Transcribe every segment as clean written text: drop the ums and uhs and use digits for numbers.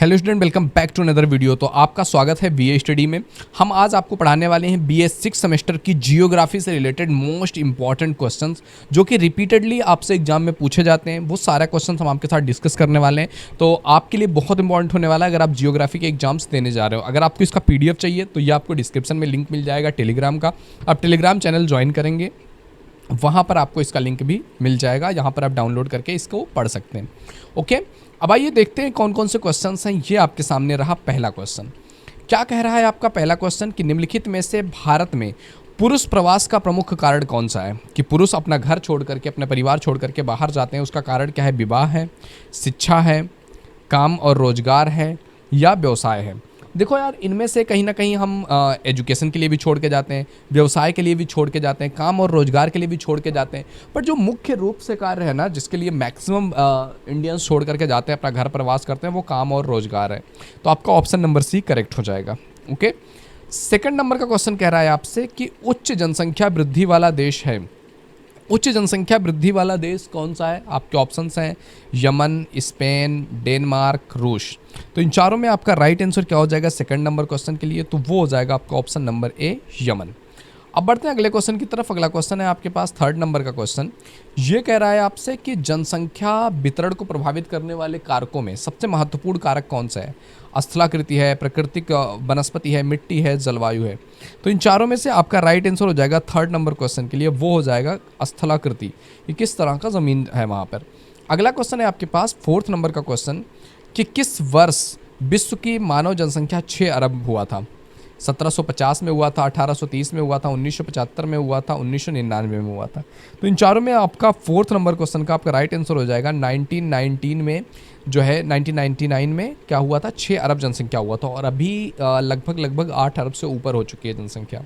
Hello student, welcome back to another video. तो आपका स्वागत है बीए स्टडी में। हम आज आपको पढ़ाने वाले हैं बीए 6 सेमेस्टर की जियोग्राफी से रिलेटेड मोस्ट इंपॉर्टेंट क्वेश्चंस जो कि रिपीटेडली आपसे एग्जाम में पूछे जाते हैं। वो सारे क्वेश्चंस हम आपके साथ डिस्कस करने वाले हैं। तो आपके लिए बहुत इंपॉर्टेंट होने वाला है अगर आप जियोग्राफी के एग्जाम्स देने जा रहे हो। अगर आपको इसका पीडीएफ चाहिए तो ये आपको डिस्क्रिप्शन में लिंक मिल जाएगा टेलीग्राम का। आप टेलीग्राम चैनल ज्वाइन करेंगे, वहाँ पर आपको इसका लिंक भी मिल जाएगा। यहाँ पर आप डाउनलोड करके इसको पढ़ सकते हैं। ओके, अब आइए देखते हैं कौन कौन से क्वेश्चंस हैं। ये आपके सामने रहा पहला क्वेश्चन। क्या कह रहा है आपका पहला क्वेश्चन कि निम्नलिखित में से भारत में पुरुष प्रवास का प्रमुख कारण कौन सा है? कि पुरुष अपना घर छोड़ करके, अपने परिवार छोड़ करके बाहर जाते हैं, उसका कारण क्या है? विवाह है, शिक्षा है, काम और रोजगार है, या व्यवसाय है? देखो यार, इनमें से कहीं ना कहीं हम एजुकेशन के लिए भी छोड़ के जाते हैं, व्यवसाय के लिए भी छोड़ के जाते हैं, काम और रोजगार के लिए भी छोड़ के जाते हैं। पर जो मुख्य रूप से कार्य है ना, जिसके लिए मैक्सिमम इंडियंस छोड़ करके जाते हैं, अपना घर प्रवास करते हैं, वो काम और रोजगार है। तो आपका ऑप्शन नंबर सी करेक्ट हो जाएगा। ओके, सेकंड नंबर का क्वेश्चन कह रहा है आपसे कि उच्च जनसंख्या वृद्धि वाला देश है। उच्च जनसंख्या वृद्धि वाला देश कौन सा है? आपके ऑप्शंस हैं यमन, स्पेन, डेनमार्क, रूस। तो इन चारों में आपका राइट आंसर क्या हो जाएगा सेकंड नंबर क्वेश्चन के लिए? तो वो हो जाएगा आपका ऑप्शन नंबर ए, यमन। अब बढ़ते हैं अगले क्वेश्चन की तरफ। अगला क्वेश्चन है आपके पास थर्ड नंबर का क्वेश्चन। ये कह रहा है आपसे कि जनसंख्या वितरण को प्रभावित करने वाले कारकों में सबसे महत्वपूर्ण कारक कौन सा है? स्थलाकृति है, प्राकृतिक वनस्पति है, मिट्टी है, जलवायु है। तो इन चारों में से आपका राइट आंसर हो जाएगा थर्ड नंबर क्वेश्चन के लिए, वो हो जाएगा स्थलाकृति। ये किस तरह का ज़मीन है वहाँ पर। अगला क्वेश्चन है आपके पास फोर्थ नंबर का क्वेश्चन कि किस वर्ष विश्व की मानव जनसंख्या 6 अरब हुआ था? 1750 में हुआ था, 1830 में हुआ था, 1975 में हुआ था, 1999 में हुआ था। तो इन चारों में आपका फोर्थ नंबर क्वेश्चन का आपका राइट आंसर हो जाएगा 1919 में, जो है 1999 में क्या हुआ था? 6 अरब जनसंख्या हुआ था। और अभी लगभग 8 अरब से ऊपर हो चुकी है जनसंख्या।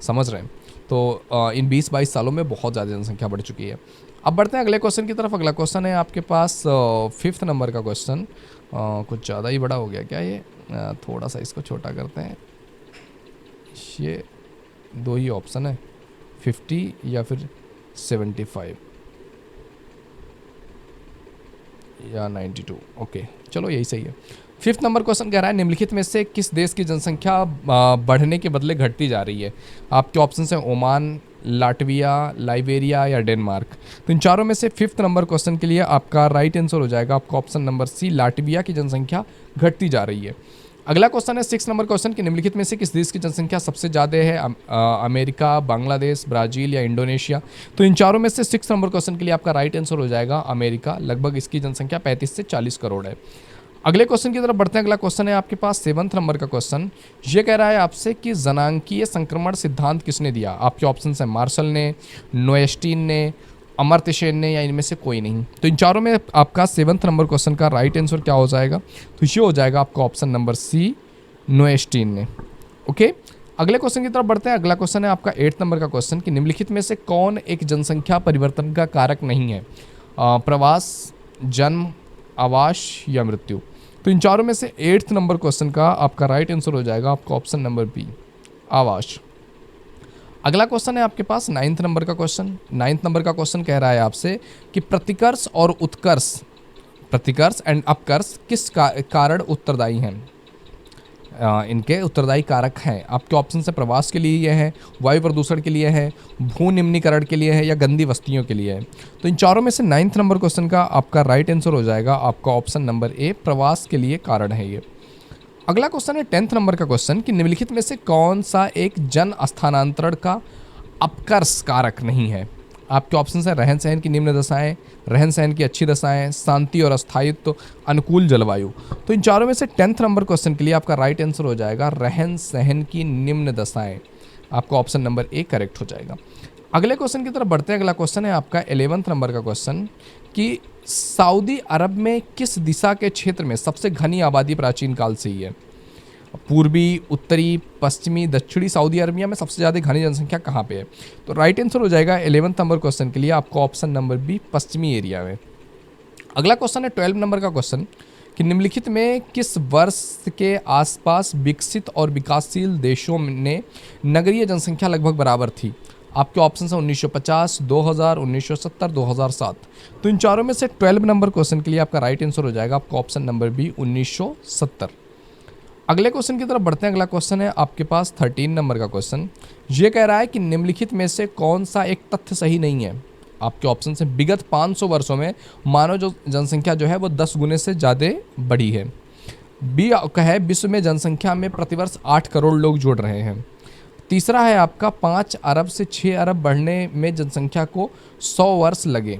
समझ रहे हैं? तो इन 20-22 सालों में बहुत ज़्यादा जनसंख्या बढ़ चुकी है। अब बढ़ते हैं अगले क्वेश्चन की तरफ। अगला क्वेश्चन है आपके पास फिफ्थ नंबर का क्वेश्चन। कुछ ज़्यादा ही बड़ा हो गया क्या ये? थोड़ा सा इसको छोटा करते हैं। ये दो ही ऑप्शन है, 50 या फिर 75 या 92। ओके, चलो यही सही है। फिफ्थ नंबर क्वेश्चन कह रहा है निम्नलिखित में से किस देश की जनसंख्या बढ़ने के बदले घटती जा रही है? आपके ऑप्शन हैं ओमान, लाटविया, लाइबेरिया या डेनमार्क। तो इन चारों में से फिफ्थ नंबर क्वेश्चन के लिए आपका राइट आंसर हो जाएगा आपका ऑप्शन नंबर सी, लाटविया की जनसंख्या घटती जा रही है। अगला क्वेश्चन है सिक्स नंबर क्वेश्चन कि निम्नलिखित में से किस देश की जनसंख्या सबसे ज़्यादा है? अमेरिका, बांग्लादेश, ब्राज़ील या इंडोनेशिया। तो इन चारों में से सिक्स नंबर क्वेश्चन के लिए आपका राइट आंसर हो जाएगा अमेरिका। लगभग इसकी जनसंख्या 35 से 40 करोड़ है। अगले क्वेश्चन की तरफ बढ़ते हैं। अगला क्वेश्चन है आपके पास सेवंथ नंबर का क्वेश्चन। ये कह रहा है आपसे कि जनांकीय संक्रमण सिद्धांत किसने दिया? आपके ऑप्शन हैं मार्शल ने, नोएस्टीन ने, अमर्त्य सेन ने, या इनमें से कोई नहीं। तो इन चारों में आपका सेवंथ नंबर क्वेश्चन का राइट आंसर क्या हो जाएगा? तो ये हो जाएगा आपका ऑप्शन नंबर सी, नोएस्टीन ने। ओके, अगले क्वेश्चन की तरफ बढ़ते हैं। अगला क्वेश्चन है आपका एट्थ नंबर का क्वेश्चन कि निम्नलिखित में से कौन एक जनसंख्या परिवर्तन का कारक नहीं है? प्रवास, जन्म, आवास या मृत्यु। तो इन चारों में से एट्थ नंबर क्वेश्चन का आपका राइट आंसर हो जाएगा आपका ऑप्शन नंबर बी, आवास। अगला क्वेश्चन है आपके पास नाइन्थ नंबर का क्वेश्चन। नाइन्थ नंबर का क्वेश्चन कह रहा है आपसे कि प्रतिकर्ष और उत्कर्ष, प्रतिकर्ष एंड अपकर्ष किस कारण उत्तरदायी हैं? इनके उत्तरदायी कारक हैं। आपके ऑप्शन से प्रवास के लिए ये है, वायु प्रदूषण के लिए है, भू निम्नीकरण के लिए है, या गंदी बस्तियों के लिए है। तो इन चारों में से नाइन्थ नंबर क्वेश्चन का आपका राइट आंसर हो जाएगा आपका ऑप्शन नंबर ए, प्रवास के लिए कारण है ये। अगला क्वेश्चन है टेंथ नंबर का क्वेश्चन कि निम्नलिखित में से कौन सा एक जन स्थानांतरण का अपकर्ष कारक नहीं है? आपके ऑप्शन हैं रहन सहन की निम्न दशाएं, रहन सहन की अच्छी दशाएं, शांति और अस्थायित्व, अनुकूल जलवायु। तो इन चारों में से टेंथ नंबर क्वेश्चन के लिए आपका राइट आंसर हो जाएगा रहन सहन की निम्न दशाएं। आपका ऑप्शन नंबर ए करेक्ट हो जाएगा। अगले क्वेश्चन की तरफ बढ़ते हैं। अगला क्वेश्चन है आपका 11th नंबर का क्वेश्चन कि सऊदी अरब में किस दिशा के क्षेत्र में सबसे घनी आबादी प्राचीन काल से ही है? पूर्वी, उत्तरी, पश्चिमी, दक्षिणी सऊदी अरबिया में सबसे ज़्यादा घनी जनसंख्या कहाँ पे है? तो राइट आंसर हो जाएगा 11th नंबर क्वेश्चन के लिए आपको ऑप्शन नंबर बी, पश्चिमी एरिया में। अगला क्वेश्चन है 12 नंबर का क्वेश्चन कि निम्नलिखित में किस वर्ष के आसपास विकसित और विकासशील देशों में नगरीय जनसंख्या लगभग बराबर थी? आपके ऑप्शन है 1950, 2000, 1970, 2007। तो इन चारों में से 12 नंबर क्वेश्चन के लिए आपका राइट आंसर हो जाएगा आपका ऑप्शन नंबर बी 1970। अगले क्वेश्चन की तरफ बढ़ते हैं। अगला क्वेश्चन है आपके पास 13 नंबर का क्वेश्चन। ये कह रहा है कि निम्नलिखित में से कौन सा एक तथ्य सही नहीं है। आपके ऑप्शन से विगत 500 वर्षों में मानव जो जनसंख्या जो है वो 10 गुने से ज़्यादा बढ़ी है। बी का है विश्व में जनसंख्या में प्रतिवर्ष 8 करोड़ लोग जुड़ रहे हैं। तीसरा है आपका 5 अरब से 6 अरब बढ़ने में जनसंख्या को 100 वर्ष लगे।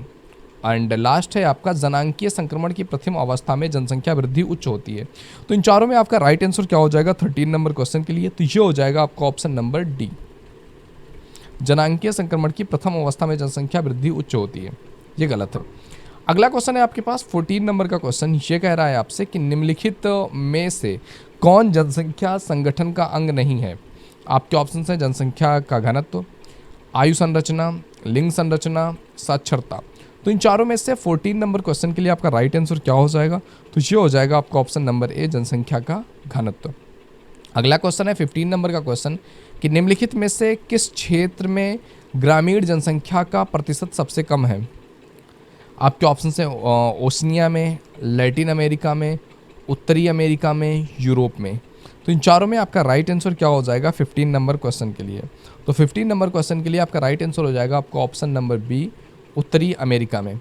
एंड लास्ट है आपका जनांकीय संक्रमण की प्रथम अवस्था में जनसंख्या वृद्धि उच्च होती है। तो इन चारों में आपका राइट आंसर क्या हो जाएगा 13 नंबर क्वेश्चन के लिए? तो ये हो जाएगा आपका ऑप्शन नंबर डी, जनांकीय संक्रमण की प्रथम अवस्था में जनसंख्या वृद्धि उच्च होती है। ये गलत है। अगला क्वेश्चन है आपके पास 14 नंबर का क्वेश्चन। ये कह रहा है आपसे कि निम्नलिखित में से कौन जनसंख्या संगठन का अंग नहीं है। आपके ऑप्शन है जनसंख्या का घनत्व, आयु संरचना, लिंग संरचना, साक्षरता। तो इन चारों में से 14 नंबर क्वेश्चन के लिए आपका राइट आंसर क्या हो जाएगा? तो ये हो जाएगा आपका ऑप्शन नंबर ए, जनसंख्या का घनत्व। अगला क्वेश्चन है 15 नंबर का क्वेश्चन कि निम्नलिखित में से किस क्षेत्र में ग्रामीण जनसंख्या का प्रतिशत सबसे कम है। आपके ऑप्शन है ओशनिया में, लैटिन अमेरिका में, उत्तरी अमेरिका में, यूरोप में। तो इन चारों में आपका राइट आंसर क्या हो जाएगा 15 नंबर क्वेश्चन के लिए? तो 15 नंबर क्वेश्चन के लिए आपका राइट आंसर हो जाएगा आपका ऑप्शन नंबर बी, उत्तरी अमेरिका में।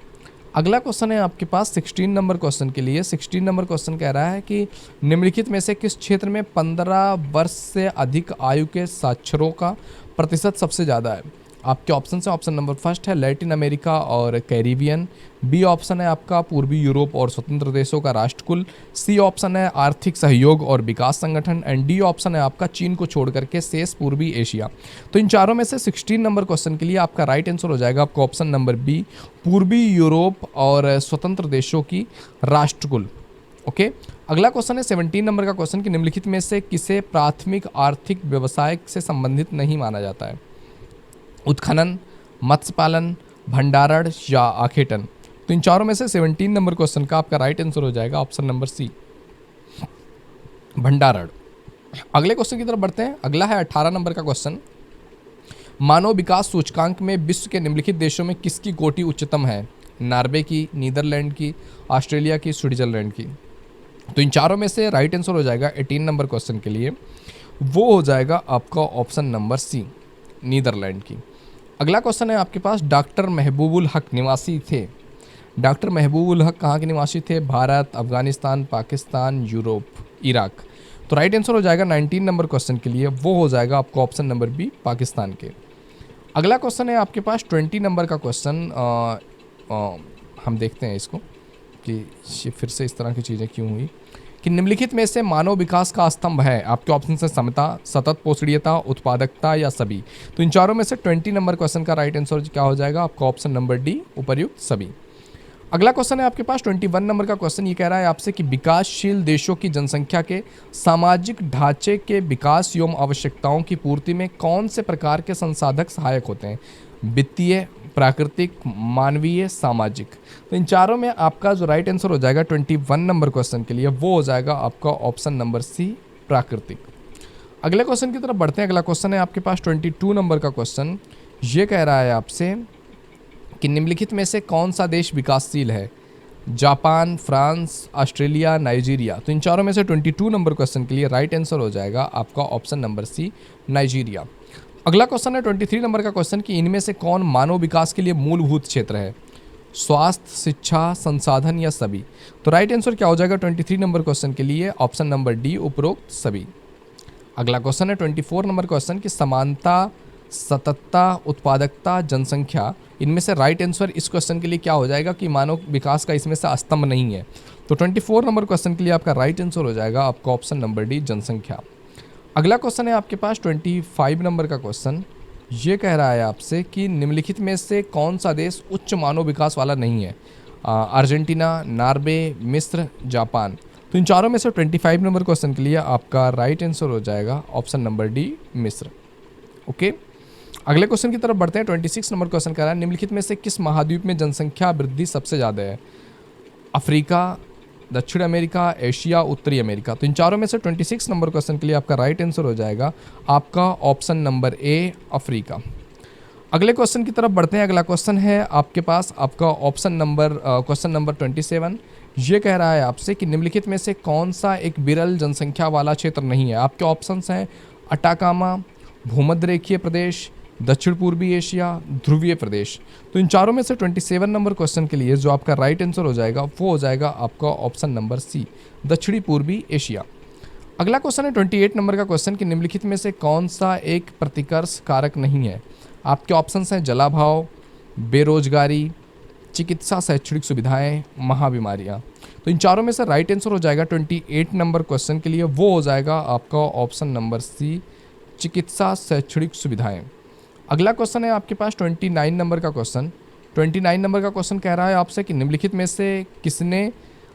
अगला क्वेश्चन है आपके पास 16 नंबर क्वेश्चन के लिए। 16 नंबर क्वेश्चन कह रहा है कि निम्नलिखित में से किस क्षेत्र में 15 वर्ष से अधिक आयु के साक्षरों का प्रतिशत सबसे ज़्यादा है। आपके ऑप्शन है ऑप्शन नंबर फर्स्ट है लैटिन अमेरिका और कैरिबियन, बी ऑप्शन है आपका पूर्वी यूरोप और स्वतंत्र देशों का राष्ट्रकुल, सी ऑप्शन है आर्थिक सहयोग और विकास संगठन, एंड डी ऑप्शन है आपका चीन को छोड़ करके शेष पूर्वी एशिया। तो इन चारों में से 16 नंबर क्वेश्चन के लिए आपका राइट आंसर हो जाएगा आपका ऑप्शन नंबर बी, पूर्वी यूरोप और स्वतंत्र देशों की राष्ट्रकुल। ओके। अगला क्वेश्चन है 17 नंबर का क्वेश्चन कि निम्नलिखित में से किसे प्राथमिक आर्थिक व्यवसाय से संबंधित नहीं माना जाता है। उत्खनन, मत्स्य पालन, भंडारण या आखेटन। तो इन चारों में से 17 नंबर क्वेश्चन का आपका राइट आंसर हो जाएगा ऑप्शन नंबर सी, भंडारण। अगले क्वेश्चन की तरफ बढ़ते हैं। अगला है 18 नंबर का क्वेश्चन। मानव विकास सूचकांक में विश्व के निम्नलिखित देशों में किसकी कोटि उच्चतम है। नॉर्वे की, नीदरलैंड की, ऑस्ट्रेलिया की, स्विट्जरलैंड की। तो इन चारों में से राइट आंसर हो जाएगा 18 नंबर क्वेश्चन के लिए, वो हो जाएगा आपका ऑप्शन नंबर सी, नीदरलैंड की। अगला क्वेश्चन है आपके पास डॉक्टर महबूबुल हक निवासी थे। डॉक्टर महबूबुल हक कहाँ के निवासी थे? Bharat, Afghanistan, Pakistan, Europe, Iraq. तो राइट आंसर हो जाएगा 19 नंबर क्वेश्चन के लिए, वो हो जाएगा आपका ऑप्शन नंबर बी, पाकिस्तान के। अगला क्वेश्चन है आपके पास 20 नंबर का क्वेश्चन। हम देखते हैं इसको कि ये फिर से इस तरह की चीज़ें क्यों हुई कि निम्नलिखित में से मानव विकास का स्तंभ है। आपके ऑप्शन है समता, सतत पोषणीयता, उत्पादकता या सभी। तो इन चारों में से 20 नंबर क्वेश्चन का राइट आंसर क्या हो जाएगा आपका ऑप्शन नंबर डी, उपर्युक्त सभी। अगला क्वेश्चन है आपके पास 21 नंबर का क्वेश्चन। ये कह रहा है आपसे कि विकासशील देशों की जनसंख्या के सामाजिक ढांचे के विकास एवं आवश्यकताओं की पूर्ति में कौन से प्रकार के संसाधक सहायक होते हैं। वित्तीय, प्राकृतिक, मानवीय, सामाजिक। तो इन चारों में आपका जो राइट आंसर हो जाएगा 21 नंबर क्वेश्चन के लिए, वो हो जाएगा आपका ऑप्शन नंबर सी, प्राकृतिक। अगले क्वेश्चन की तरफ बढ़ते हैं। अगला क्वेश्चन है आपके पास 22 नंबर का क्वेश्चन। ये कह रहा है आपसे कि निम्नलिखित में से कौन सा देश विकासशील है। Japan, France, Australia, Nigeria. तो इन चारों में से 22 नंबर क्वेश्चन के लिए राइट आंसर हो जाएगा आपका ऑप्शन नंबर सी, नाइजीरिया। अगला क्वेश्चन है 23 नंबर का क्वेश्चन कि इनमें से कौन मानव विकास के लिए मूलभूत क्षेत्र है। स्वास्थ्य, शिक्षा, संसाधन या सभी। तो राइट आंसर क्या हो जाएगा 23 नंबर क्वेश्चन के लिए ऑप्शन नंबर डी, उपरोक्त सभी। अगला क्वेश्चन है 24 नंबर क्वेश्चन कि समानता, सततता, उत्पादकता, जनसंख्या, इनमें से राइट आंसर इस क्वेश्चन के लिए क्या हो जाएगा कि मानव विकास का इसमें से स्तंभ नहीं है। तो 24 नंबर क्वेश्चन के लिए आपका राइट आंसर हो जाएगा आपका ऑप्शन नंबर डी, जनसंख्या। अगला क्वेश्चन है आपके पास 25 नंबर का क्वेश्चन। ये कह रहा है आपसे कि निम्नलिखित में से कौन सा देश उच्च मानव विकास वाला नहीं है। अर्जेंटीना, नॉर्वे, मिस्र, जापान। तो इन चारों में से 25 नंबर क्वेश्चन के लिए आपका राइट आंसर हो जाएगा ऑप्शन नंबर डी, मिस्र। ओके। अगले क्वेश्चन की तरफ बढ़ते हैं। 26 नंबर क्वेश्चन कह रहा है निम्नलिखित में से किस महाद्वीप में जनसंख्या वृद्धि सबसे ज़्यादा है। अफ्रीका, दक्षिण अमेरिका, एशिया, उत्तरी अमेरिका। तो इन चारों में से 26 नंबर क्वेश्चन के लिए आपका राइट आंसर हो जाएगा आपका ऑप्शन नंबर ए, अफ्रीका। अगले क्वेश्चन की तरफ बढ़ते हैं। अगला क्वेश्चन है आपके पास आपका ऑप्शन नंबर क्वेश्चन नंबर 27। ये कह रहा है आपसे कि निम्नलिखित में से कौन सा एक विरल जनसंख्या वाला क्षेत्र नहीं है। आपके ऑप्शंस हैं अटाकामा, भूमध्य रेखीय प्रदेश, दक्षिण पूर्वी एशिया, ध्रुवीय प्रदेश। तो इन चारों में से 27 नंबर क्वेश्चन के लिए जो आपका राइट आंसर हो जाएगा वो हो जाएगा आपका ऑप्शन नंबर सी, दक्षिणी पूर्वी एशिया। अगला क्वेश्चन है 28 नंबर का क्वेश्चन कि निम्नलिखित में से कौन सा एक प्रतिकर्ष कारक नहीं है। आपके ऑप्शंस हैं जलाभाव, बेरोजगारी, चिकित्सा शैक्षणिक सुविधाएं, महाबीमारियां। तो इन चारों में से राइट आंसर हो जाएगा 28 नंबर क्वेश्चन के लिए वो हो जाएगा आपका ऑप्शन नंबर सी, चिकित्सा शैक्षणिक सुविधाएं। अगला क्वेश्चन है आपके पास 29 नंबर का क्वेश्चन। 29 नंबर का क्वेश्चन कह रहा है आपसे कि निम्नलिखित में से किसने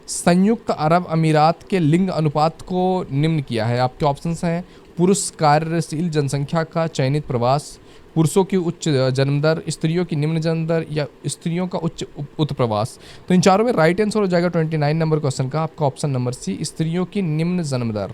संयुक्त अरब अमीरात के लिंग अनुपात को निम्न किया है। आपके ऑप्शंस हैं पुरुष कार्यशील जनसंख्या का चयनित प्रवास, पुरुषों की उच्च जन्म दर, स्त्रियों की निम्न जन्म दर या स्त्रियों का उच्च उत्प्रवास। तो इन चारों में राइट आंसर हो जाएगा 29 नंबर क्वेश्चन का आपका ऑप्शन नंबर सी, स्त्रियों की निम्न जन्म दर।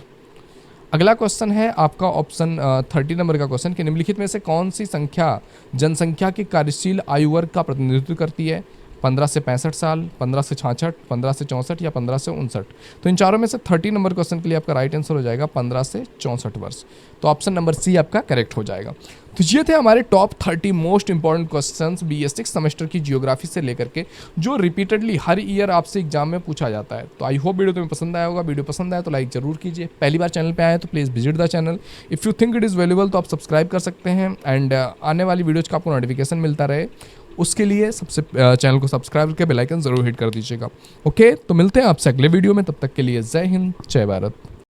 अगला क्वेश्चन है आपका ऑप्शन 30 नंबर का क्वेश्चन कि निम्नलिखित में से कौन सी संख्या जनसंख्या की कार्यशील आयु वर्ग का प्रतिनिधित्व करती है। 15 से 65 साल, 15 से 66, 15 से 64 या 15 से 59। तो इन चारों में से 30 नंबर क्वेश्चन के लिए आपका राइट आंसर हो जाएगा 15 से 64 वर्ष। तो ऑप्शन नंबर सी आपका करेक्ट हो जाएगा। तो ये थे हमारे top 30 most important questions BS6 semester की जियोग्राफी से लेकर के, जो रिपीटेडली हर ईयर आपसे एग्जाम में पूछा जाता है। तो आई होप वीडियो तुम्हें पसंद आया होगा। वीडियो पसंद आया तो लाइक जरूर कीजिए। पहली बार चैनल पे आए तो please visit the channel. If you think it is valuable तो आप सब्सक्राइब कर सकते हैं एंड आने वाली वीडियोज़ का आपको नोटिफिकेशन मिलता रहे उसके लिए सबसे चैनल को सब्सक्राइब करके बेल आइकन जरूर हिट कर दीजिएगा। ओके, तो मिलते हैं आपसे अगले वीडियो में। तब तक के लिए जय हिंद, जय भारत।